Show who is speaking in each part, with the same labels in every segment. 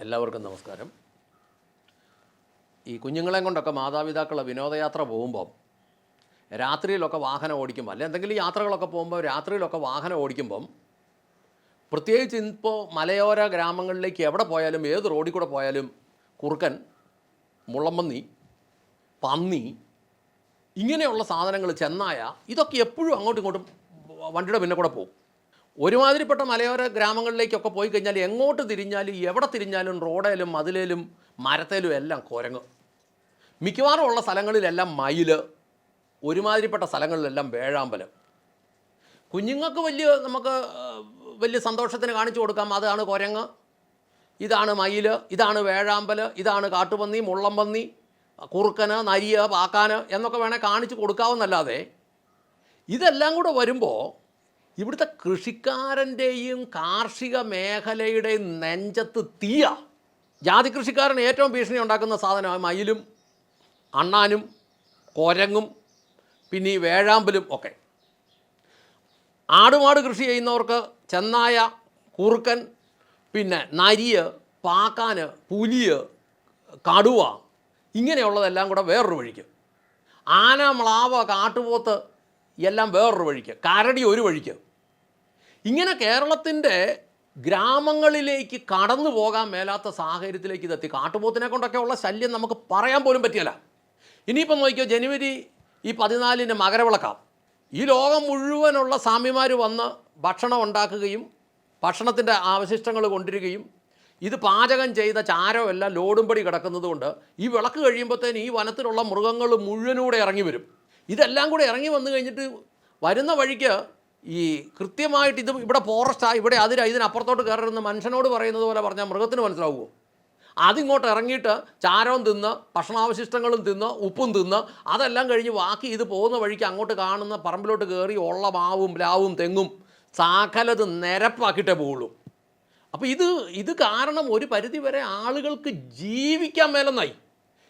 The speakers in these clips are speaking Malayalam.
Speaker 1: എല്ലാവർക്കും നമസ്കാരം. ഈ കുഞ്ഞുങ്ങളെ കൊണ്ടൊക്കെ മാതാപിതാക്കൾ വിനോദയാത്ര പോകുമ്പം രാത്രിയിലൊക്കെ വാഹനം ഓടിക്കുമ്പോൾ അല്ലെ എന്തെങ്കിലും യാത്രകളൊക്കെ പോകുമ്പോൾ രാത്രിയിലൊക്കെ വാഹനം ഓടിക്കുമ്പം പ്രത്യേകിച്ച് ഇപ്പോൾ മലയോര ഗ്രാമങ്ങളിലേക്ക് എവിടെ പോയാലും ഏത് റോഡിൽ കൂടെ പോയാലും കുറുക്കൻ, മുള്ളമ്പന്നി, പന്നി ഇങ്ങനെയുള്ള സാധനങ്ങൾ, ചെന്നായ, ഇതൊക്കെ എപ്പോഴും അങ്ങോട്ടും ഇങ്ങോട്ടും വണ്ടിയുടെ പിന്നെ കൂടെ പോകും. ഒരുമാതിരിപ്പെട്ട മലയോര ഗ്രാമങ്ങളിലേക്കൊക്കെ പോയി കഴിഞ്ഞാൽ എങ്ങോട്ട് തിരിഞ്ഞാലും എവിടെ തിരിഞ്ഞാലും റോഡേലും മതിലേലും മരത്തേലും എല്ലാം കുരങ്ങ്. മിക്കവാറും ഉള്ള സ്ഥലങ്ങളിലെല്ലാം മയിൽ, ഒരുമാതിരിപ്പെട്ട സ്ഥലങ്ങളിലെല്ലാം വേഴാമ്പലം. കുഞ്ഞുങ്ങൾക്ക് നമുക്ക് വലിയ സന്തോഷത്തിന് കാണിച്ചു കൊടുക്കാം. അതാണ് കുരങ്ങ്, ഇതാണ് മയിൽ, ഇതാണ് വേഴാമ്പൽ, ഇതാണ് കാട്ടുപന്നി, മുള്ളംപന്നി, കുറുക്കന്, നരിയ, പാക്കാന് എന്നൊക്കെ വേണേൽ കാണിച്ചു കൊടുക്കാവുന്നല്ലാതെ ഇതെല്ലാം കൂടെ വരുമ്പോൾ ഇവിടുത്തെ കൃഷിക്കാരൻ്റെയും കാർഷിക മേഖലയുടെയും നെഞ്ചത്ത് തീയ. ജാതി കൃഷിക്കാരൻ ഏറ്റവും ഭീഷണി ഉണ്ടാക്കുന്ന സാധനമാണ് മയിലും അണ്ണാനും കുരങ്ങും പിന്നെ ഈ വേഴാമ്പലും ഒക്കെ. ആടുമാട് കൃഷി ചെയ്യുന്നവർക്ക് ചെന്നായ, കുറുക്കൻ, പിന്നെ നരിയ്, പാക്കാന്, പുലിയ്, കടുവ ഇങ്ങനെയുള്ളതെല്ലാം കൂടെ വേറൊരു വഴിക്ക്, ആന, മ്ലാവ്, കാട്ടുപോത്ത് എല്ലാം വേറൊരു വഴിക്ക്, കരടി ഒരു വഴിക്ക്. ഇങ്ങനെ കേരളത്തിൻ്റെ ഗ്രാമങ്ങളിലേക്ക് കടന്നു പോകാൻ മേലാത്ത സാഹചര്യത്തിലേക്ക് ഇതെത്തി. കാട്ടുപോത്തിനെ കൊണ്ടൊക്കെ ഉള്ള ശല്യം നമുക്ക് പറയാൻ പോലും പറ്റിയല്ല. ഇനിയിപ്പം നോക്കിയോ, ജനുവരി 14 മകരവിളക്കാണ്. ഈ ലോകം മുഴുവനുള്ള സ്വാമിമാർ വന്ന് ഭക്ഷണം ഉണ്ടാക്കുകയും ഭക്ഷണത്തിൻ്റെ അവശിഷ്ടങ്ങൾ കൊണ്ടിരിക്കുകയും ഇത് പാചകം ചെയ്ത ചാരം എല്ലാം ലോഡുംപടി കിടക്കുന്നത് കൊണ്ട് ഈ വിളക്ക് കഴിയുമ്പോഴത്തേന് ഈ വനത്തിലുള്ള മൃഗങ്ങൾ മുഴുവനൂടെ ഇറങ്ങി വരും. ഇതെല്ലാം കൂടെ ഇറങ്ങി വന്നു കഴിഞ്ഞിട്ട് വരുന്ന വഴിക്ക് ഈ കൃത്യമായിട്ട് ഇത് ഇവിടെ ഫോറസ്റ്റാണ്, ഇവിടെ ഇതിനപ്പുറത്തോട്ട് കയറരുതെന്ന് മനുഷ്യനോട് പറയുന്നത് പോലെ പറഞ്ഞാൽ മൃഗത്തിന് മനസ്സിലാവുമോ? അതിങ്ങോട്ട് ഇറങ്ങിയിട്ട് ചാരവും തിന്ന്, ഭക്ഷണാവശിഷ്ടങ്ങളും തിന്ന്, ഉപ്പും തിന്ന്, അതെല്ലാം കഴിഞ്ഞ് ബാക്കി ഇത് പോകുന്ന വഴിക്ക് അങ്ങോട്ട് കാണുന്ന പറമ്പിലോട്ട് കയറി ഉള്ള മാവും പ്ലാവും തെങ്ങും സകലത് നിരപ്പാക്കിയിട്ടേ പോവുള്ളൂ. അപ്പോൾ ഇത് കാരണം ഒരു പരിധിവരെ ആളുകൾക്ക് ജീവിക്കാൻ മേലെന്നായി.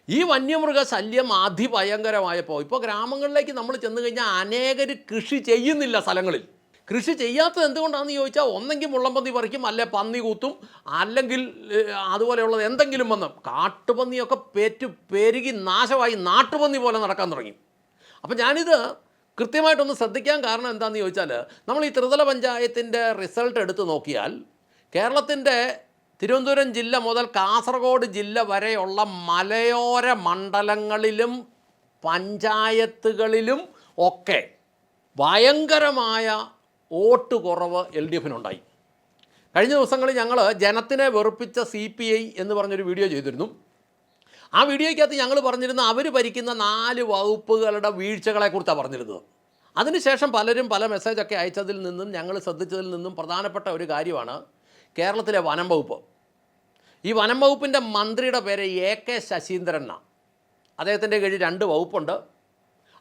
Speaker 1: ഈ വന്യമൃഗ ശല്യം അതിഭയങ്കരമായപ്പോൾ ഇപ്പോൾ ഗ്രാമങ്ങളിലേക്ക് നമ്മൾ ചെന്ന് കഴിഞ്ഞാൽ അനേകർ കൃഷി ചെയ്യുന്നില്ല. സ്ഥലങ്ങളിൽ കൃഷി ചെയ്യാത്തത് എന്തുകൊണ്ടാണെന്ന് ചോദിച്ചാൽ ഒന്നെങ്കിൽ മുള്ളംപന്നി പറിക്കും, അല്ലെ പന്നി കൂത്തും, അല്ലെങ്കിൽ അതുപോലെയുള്ളത് എന്തെങ്കിലും വന്ന് കാട്ടുപന്നിയൊക്കെ പെരുകി നാശമായി നാട്ടുപന്നി പോലെ നടക്കാൻ തുടങ്ങി. അപ്പം ഞാനിത് കൃത്യമായിട്ടൊന്ന് ശ്രദ്ധിക്കാൻ കാരണം എന്താണെന്ന് ചോദിച്ചാൽ, നമ്മൾ ഈ ത്രിതല പഞ്ചായത്തിൻ്റെ റിസൾട്ട് എടുത്ത് നോക്കിയാൽ കേരളത്തിൻ്റെ തിരുവനന്തപുരം ജില്ല മുതൽ കാസർഗോഡ് ജില്ല വരെയുള്ള മലയോര മണ്ഡലങ്ങളിലും പഞ്ചായത്തുകളിലും ഒക്കെ ഭയങ്കരമായ വോട്ട് കുറവ് LDFിനുണ്ടായി. കഴിഞ്ഞ ദിവസങ്ങളിൽ ഞങ്ങൾ ജനത്തിനെ വെറുപ്പിച്ച CPI എന്ന് പറഞ്ഞൊരു വീഡിയോ ചെയ്തിരുന്നു. ആ വീഡിയോയ്ക്കകത്ത് ഞങ്ങൾ പറഞ്ഞിരുന്ന അവർ ഭരിക്കുന്ന 4 വകുപ്പുകളുടെ വീഴ്ചകളെക്കുറിച്ചാണ് പറഞ്ഞിരുന്നത്. അതിനുശേഷം പലരും പല മെസ്സേജൊക്കെ അയച്ചതിൽ നിന്നും ഞങ്ങൾ ശ്രദ്ധിച്ചതിൽ നിന്നും പ്രധാനപ്പെട്ട ഒരു കാര്യമാണ് കേരളത്തിലെ വനം വകുപ്പ്. ഈ വനം വകുപ്പിൻ്റെ മന്ത്രിയുടെ പേര് AK ശശീന്ദ്രൻ എന്നാണ്. അദ്ദേഹത്തിൻ്റെ കീഴിൽ 2 വകുപ്പുണ്ട്.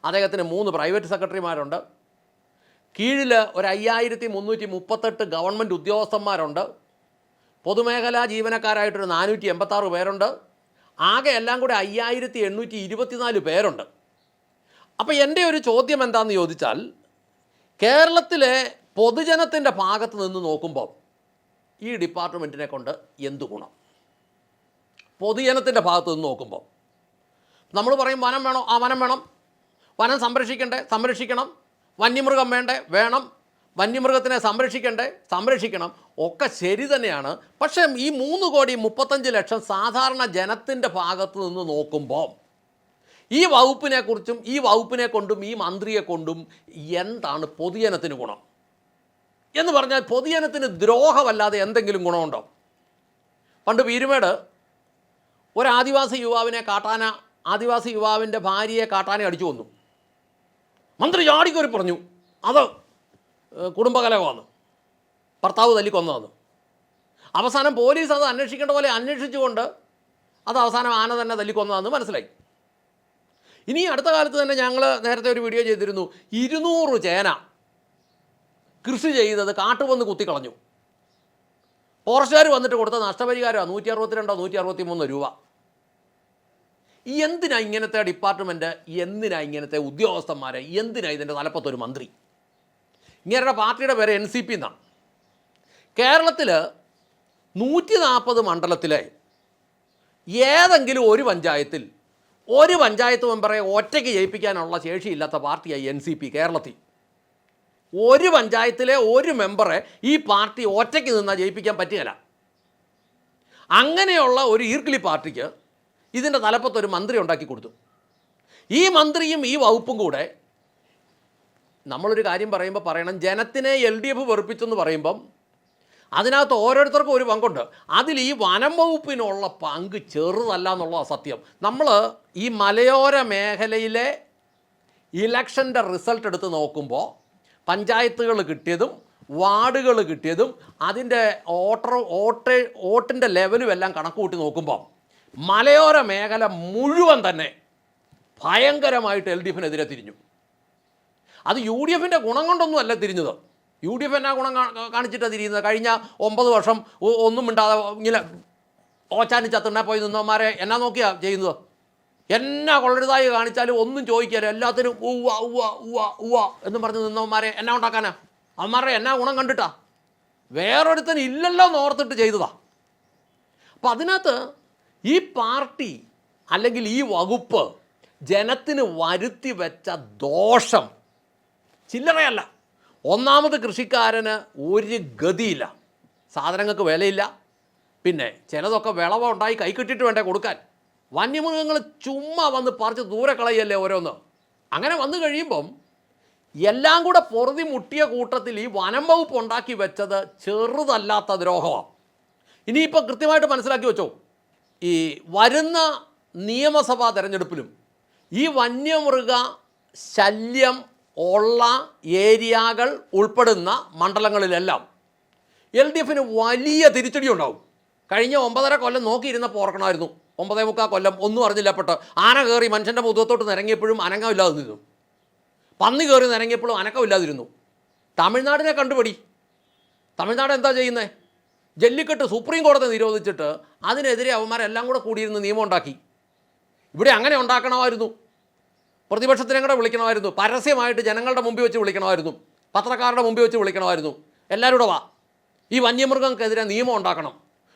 Speaker 1: അദ്ദേഹത്തിന് 3 പ്രൈവറ്റ് സെക്രട്ടറിമാരുണ്ട്. കീഴിൽ ഒരു 5338 ഗവൺമെൻറ് ഉദ്യോഗസ്ഥന്മാരുണ്ട്. പൊതുമേഖലാ ജീവനക്കാരായിട്ടൊരു 486 പേരുണ്ട്. ആകെ എല്ലാം കൂടെ 5824 പേരുണ്ട്. അപ്പോൾ എൻ്റെ ഒരു ചോദ്യം എന്താണെന്ന് ചോദിച്ചാൽ, കേരളത്തിലെ പൊതുജനത്തിൻ്റെ ഭാഗത്ത് നിന്ന് നോക്കുമ്പോൾ ഈ ഡിപ്പാർട്ട്മെൻറ്റിനെ കൊണ്ട് എന്ത് ഗുണം? പൊതുജനത്തിൻ്റെ ഭാഗത്ത് നിന്ന് നോക്കുമ്പോൾ നമ്മൾ പറയും വനം വേണോ? ആ വനം വേണം. വനം സംരക്ഷിക്കണം. വന്യമൃഗം വേണം. വന്യമൃഗത്തിനെ സംരക്ഷിക്കണം. ഒക്കെ ശരി തന്നെയാണ്. പക്ഷേ ഈ 3,35 ലക്ഷം സാധാരണ ജനത്തിൻ്റെ ഭാഗത്ത് നിന്ന് നോക്കുമ്പോൾ ഈ വകുപ്പിനെക്കുറിച്ചും ഈ വകുപ്പിനെ കൊണ്ടും ഈ മന്ത്രിയെ കൊണ്ടും എന്താണ് പൊതുജനത്തിന് ഗുണം എന്ന് പറഞ്ഞാൽ, പൊതുജനത്തിന് ദ്രോഹമല്ലാതെ എന്തെങ്കിലും ഗുണമുണ്ടോ? പണ്ട് പീരുമേട് ഒരു ആദിവാസി യുവാവിൻ്റെ ഭാര്യയെ കാട്ടാനെ അടിച്ചു കൊന്നു. മന്ത്രി ചാടിക്കോരി പറഞ്ഞു അത് കുടുംബകലഹമാണ്, ഭർത്താവ് തല്ലിക്കൊന്നതാണ്. അവസാനം പോലീസ് അത് അന്വേഷിക്കേണ്ട പോലെ അന്വേഷിച്ചുകൊണ്ട് അത് അവസാനം ആന തന്നെ തല്ലിക്കൊന്നതാണെന്ന് മനസ്സിലായി. ഇനി അടുത്ത കാലത്ത് തന്നെ ഞങ്ങൾ നേരത്തെ ഒരു വീഡിയോ ചെയ്തിരുന്നു. 200 ചേന കൃഷി ചെയ്തത് കാട്ടുപന്നി കുത്തിക്കളഞ്ഞു. ഫോറസ്റ്റുകാർ വന്നിട്ട് കൊടുത്ത നഷ്ടപരിഹാരമാണ് 162 163 രൂപ. എന്തിനാ ഇങ്ങനത്തെ ഡിപ്പാർട്ട്മെൻറ്റ്, എന്തിനാ ഇങ്ങനത്തെ ഉദ്യോഗസ്ഥന്മാരെ, എന്തിനാ ഇതിൻ്റെ തലപ്പത്തൊരു മന്ത്രി? ഇങ്ങനെയുള്ള പാർട്ടിയുടെ പേര് NCP എന്നാണ്. കേരളത്തിൽ 140 മണ്ഡലത്തിലെ ഏതെങ്കിലും ഒരു പഞ്ചായത്ത് മെമ്പറെ ഒറ്റയ്ക്ക് ജയിപ്പിക്കാനുള്ള ശേഷിയില്ലാത്ത പാർട്ടിയായി NCP കേരളത്തിൽ. ഒരു പഞ്ചായത്തിലെ ഒരു മെമ്പറെ ഈ പാർട്ടി ഒറ്റയ്ക്ക് നിന്നാൽ ജയിപ്പിക്കാൻ പറ്റുകയില്ല. അങ്ങനെയുള്ള ഒരു ഈർക്കിളി പാർട്ടിക്ക് ഇതിൻ്റെ തലപ്പത്തൊരു മന്ത്രി ഉണ്ടാക്കി കൊടുത്തു. ഈ മന്ത്രിയും ഈ വകുപ്പും കൂടെ, നമ്മളൊരു കാര്യം പറയുമ്പോൾ പറയണം, ജനത്തിനെ LDF വെറുപ്പിച്ചെന്ന് പറയുമ്പം അതിനകത്ത് ഓരോരുത്തർക്കും ഒരു പങ്കുണ്ട്. അതിൽ ഈ വനം വകുപ്പിനുള്ള പങ്ക് ചെറുതല്ല എന്നുള്ളതാണ് സത്യം. നമ്മൾ ഈ മലയോര മേഖലയിലെ ഇലക്ഷൻ്റെ റിസൾട്ട് എടുത്ത് നോക്കുമ്പോൾ പഞ്ചായത്തുകൾ കിട്ടിയതും വാർഡുകൾ കിട്ടിയതും അതിൻ്റെ വോട്ടിൻ്റെ ലെവലും എല്ലാം കണക്ക് കൂട്ടി നോക്കുമ്പോൾ മലയോര മേഖല മുഴുവൻ തന്നെ ഭയങ്കരമായിട്ട് LDFനെതിരെ തിരിഞ്ഞു. അത് UDFൻ്റെ ഗുണം കൊണ്ടൊന്നും അല്ല തിരിഞ്ഞത്. UDF എന്നാ ഗുണം കാണിച്ചിട്ടാണ് തിരിയുന്നത്? കഴിഞ്ഞ 9 വർഷം ഒന്നും മിണ്ടാതെ ഇങ്ങനെ ഓച്ചാനി ചത്തുണ്ണ പോയി നിന്നവന്മാരെ എന്നാ നോക്കിയാണ് ചെയ്യുന്നത്? എന്നാ കൊള്ളരുതായി കാണിച്ചാലും ഒന്നും ചോദിക്കാറ്, എല്ലാത്തിനും ഉവ്വ ഉവ്വ ഉവ്വ ഉവ്വ എന്നും പറഞ്ഞ് നിന്നവന്മാരെ എന്നാ ഉണ്ടാക്കാനാ? അവന്മാരുടെ എന്നാ ഗുണം കണ്ടിട്ടാ? വേറൊരുത്തന് ഇല്ലല്ലോ എന്ന് ഓർത്തിട്ട് ചെയ്തതാ. അപ്പം അതിനകത്ത് ഈ പാർട്ടി അല്ലെങ്കിൽ ഈ വകുപ്പ് ജനത്തിന് വരുത്തി വെച്ച ദോഷം ചില്ലറയല്ല. ഒന്നാമത്, കൃഷിക്കാരന് ഒരു ഗതിയില്ല, സാധനങ്ങൾക്ക് വിലയില്ല. പിന്നെ ചിലതൊക്കെ വിളവ് ഉണ്ടായി കൈ കിട്ടിയിട്ട് വേണ്ടേ കൊടുക്കാൻ. വന്യമൃഗങ്ങൾ ചുമ്മാ വന്ന് പറിച്ച് ദൂരെ കളയല്ലേ ഓരോന്ന്. അങ്ങനെ വന്നു കഴിയുമ്പം എല്ലാം കൂടെ പൊറുതി മുട്ടിയ കൂട്ടത്തിൽ ഈ വനം വകുപ്പ് ഉണ്ടാക്കി വെച്ചത് ചെറുതല്ലാത്ത ദ്രോഹമാണ്. ഇനിയിപ്പോൾ കൃത്യമായിട്ട് മനസ്സിലാക്കി വെച്ചോ, ഈ വരുന്ന നിയമസഭാ തെരഞ്ഞെടുപ്പിലും ഈ വന്യമൃഗ ശല്യം ഉള്ള ഏരിയകൾ ഉൾപ്പെടുന്ന മണ്ഡലങ്ങളിലെല്ലാം LDFന് വലിയ തിരിച്ചടി ഉണ്ടാവും. കഴിഞ്ഞ 9.5 കൊല്ലം നോക്കിയിരുന്നപ്പോൾ ഓർക്കണമായിരുന്നു. 9.25 കൊല്ലം ഒന്നും അറിഞ്ഞില്ലപ്പെട്ട് ആന കയറി മനുഷ്യൻ്റെ മുഖത്തോട്ട് നിരങ്ങിയപ്പോഴും അനങ്ങമില്ലാതെ നിന്നു. പന്നി കയറി നിരങ്ങിയപ്പോഴും അനക്കമില്ലാതിരുന്നു. തമിഴ്നാടിനെ കണ്ടുപിടി. തമിഴ്നാട് എന്താ ചെയ്യുന്നത്? ജല്ലിക്കെട്ട് സുപ്രീം കോടതി നിരോധിച്ചിട്ട് അതിനെതിരെ അവന്മാരെല്ലാം കൂടെ കൂടിയിരുന്ന് നിയമം ഉണ്ടാക്കി. ഇവിടെ അങ്ങനെ ഉണ്ടാക്കണമായിരുന്നു. പ്രതിപക്ഷത്തിനെ കൂടെ വിളിക്കണമായിരുന്നു. പരസ്യമായിട്ട് ജനങ്ങളുടെ മുമ്പിൽ വെച്ച് വിളിക്കണമായിരുന്നു. പത്രക്കാരുടെ മുമ്പിൽ വെച്ച് വിളിക്കണമായിരുന്നു. എല്ലാവരും കൂടെ വാ, ഈ വന്യമൃഗങ്ങൾക്കെതിരെ നിയമം ഉണ്ടാക്കണം,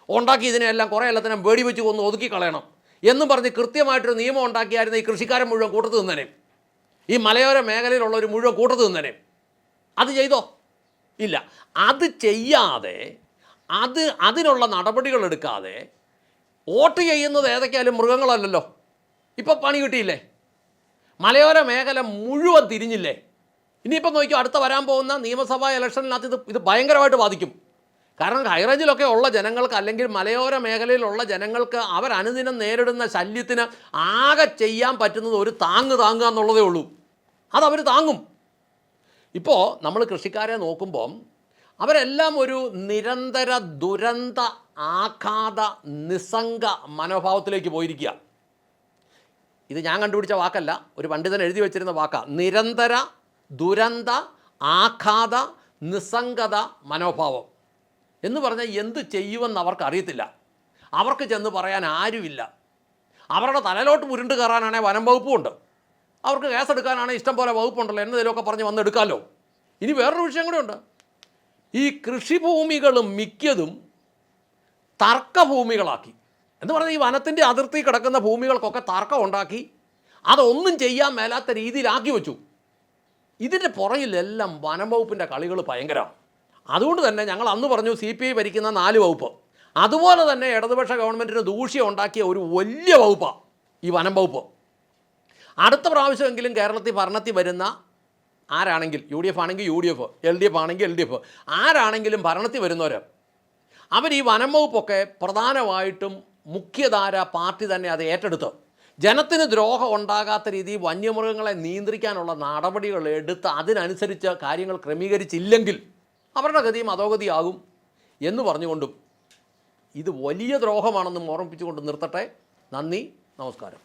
Speaker 1: ഉണ്ടാക്കി ഇതിനെല്ലാം കുറേ എല്ലാത്തിനും വേടി വെച്ച് കൊന്ന് ഒതുക്കി കളയണം എന്നും പറഞ്ഞ് കൃത്യമായിട്ടൊരു നിയമം ഉണ്ടാക്കിയായിരുന്നു. ഈ കൃഷിക്കാരൻ മുഴുവൻ കൂട്ടത്ത് നിന്നേനെ, ഈ മലയോര മേഖലയിലുള്ളവർ മുഴുവൻ കൂട്ടത്ത് നിന്നേനെ. അത് ചെയ്തോ? ഇല്ല. അത് ചെയ്യാതെ, അതിനുള്ള നടപടികൾ എടുക്കാതെ വോട്ട് ചെയ്യുന്നത് ഏതൊക്കെയാലും മൃഗങ്ങളല്ലല്ലോ. ഇപ്പം പണി കിട്ടിയില്ലേ? മലയോര മേഖല മുഴുവൻ തിരിഞ്ഞില്ലേ? ഇനിയിപ്പം നോക്കിയോ, അടുത്ത വരാൻ പോകുന്ന നിയമസഭാ ഇലക്ഷനിനകത്ത് ഇത് ഭയങ്കരമായിട്ട് ബാധിക്കും. കാരണം ഹൈറേഞ്ചിലൊക്കെ ഉള്ള ജനങ്ങൾക്ക്, അല്ലെങ്കിൽ മലയോര മേഖലയിലുള്ള ജനങ്ങൾക്ക് അവരനുദിനം നേരിടുന്ന ശല്യത്തിന് ആകെ ചെയ്യാൻ പറ്റുന്നത് ഒരു താങ്ങുക എന്നുള്ളതേ ഉള്ളൂ. അതവർ താങ്ങും. ഇപ്പോൾ നമ്മൾ കൃഷിക്കാരെ നോക്കുമ്പം അവരെല്ലാം ഒരു നിരന്തര ദുരന്ത ആഘാത നിസ്സംഗ മനോഭാവത്തിലേക്ക് പോയിരിക്കുക. ഇത് ഞാൻ കണ്ടുപിടിച്ച വാക്കല്ല, ഒരു പണ്ഡിതൻ എഴുതി വെച്ചിരുന്ന വാക്കാണ്. നിരന്തര ദുരന്ത ആഘാത നിസ്സംഗത മനോഭാവം എന്ന് പറഞ്ഞാൽ എന്ത് ചെയ്യുമെന്ന് അവർക്കറിയത്തില്ല. അവർക്ക് ചെന്ന് പറയാൻ ആരുമില്ല. അവരുടെ തലയിലോട്ട് ഉരുണ്ട് കയറാനാണെങ്കിൽ വനം വകുപ്പുമുണ്ട്. അവർക്ക് കേസെടുക്കാനാണെങ്കിൽ ഇഷ്ടം പോലെ വകുപ്പുണ്ടല്ലോ, എന്നതിലൊക്കെ പറഞ്ഞ് വന്നെടുക്കാമല്ലോ. ഇനി വേറൊരു വിഷയം കൂടെ ഉണ്ട്. ഈ കൃഷിഭൂമികളും മിക്കതും തർക്കഭൂമികളാക്കി. എന്ന് പറഞ്ഞാൽ ഈ വനത്തിൻ്റെ അതിർത്തി കിടക്കുന്ന ഭൂമികൾക്കൊക്കെ തർക്കം ഉണ്ടാക്കി അതൊന്നും ചെയ്യാൻ മേലാത്ത രീതിയിലാക്കി വെച്ചു. ഇതിൻ്റെ പുറകിലെല്ലാം വനം വകുപ്പിൻ്റെ കളികൾ ഭയങ്കരമാണ്. അതുകൊണ്ട് തന്നെ ഞങ്ങൾ അന്ന് പറഞ്ഞു CPI ഭരിക്കുന്ന 4 വകുപ്പ്, അതുപോലെ തന്നെ ഇടതുപക്ഷ ഗവൺമെൻറ്റിന് ദൂഷ്യം ഉണ്ടാക്കിയ ഒരു വലിയ വകുപ്പാണ് ഈ വനം വകുപ്പ്. അടുത്ത പ്രാവശ്യമെങ്കിലും കേരളത്തിൽ ഭരണത്തിൽ വരുന്ന ആരാണെങ്കിൽ, UDF ആണെങ്കിൽ UDF, LDF ആണെങ്കിൽ LDF, ആരാണെങ്കിലും ഭരണത്തിൽ വരുന്നവർ, അവർ ഈ വനം വകുപ്പൊക്കെ പ്രധാനമായിട്ടും മുഖ്യധാര പാർട്ടി തന്നെ അത് ഏറ്റെടുത്ത് ജനത്തിന് ദ്രോഹം ഉണ്ടാകാത്ത രീതിയിൽ വന്യമൃഗങ്ങളെ നിയന്ത്രിക്കാനുള്ള നടപടികൾ എടുത്ത് അതിനനുസരിച്ച് കാര്യങ്ങൾ ക്രമീകരിച്ചില്ലെങ്കിൽ അവരുടെ ഗതിയും അധോഗതിയാകും എന്ന് പറഞ്ഞുകൊണ്ടും ഇത് വലിയ ദ്രോഹമാണെന്നും ഓർമ്മിപ്പിച്ചുകൊണ്ട് നിർത്തട്ടെ. നന്ദി, നമസ്കാരം.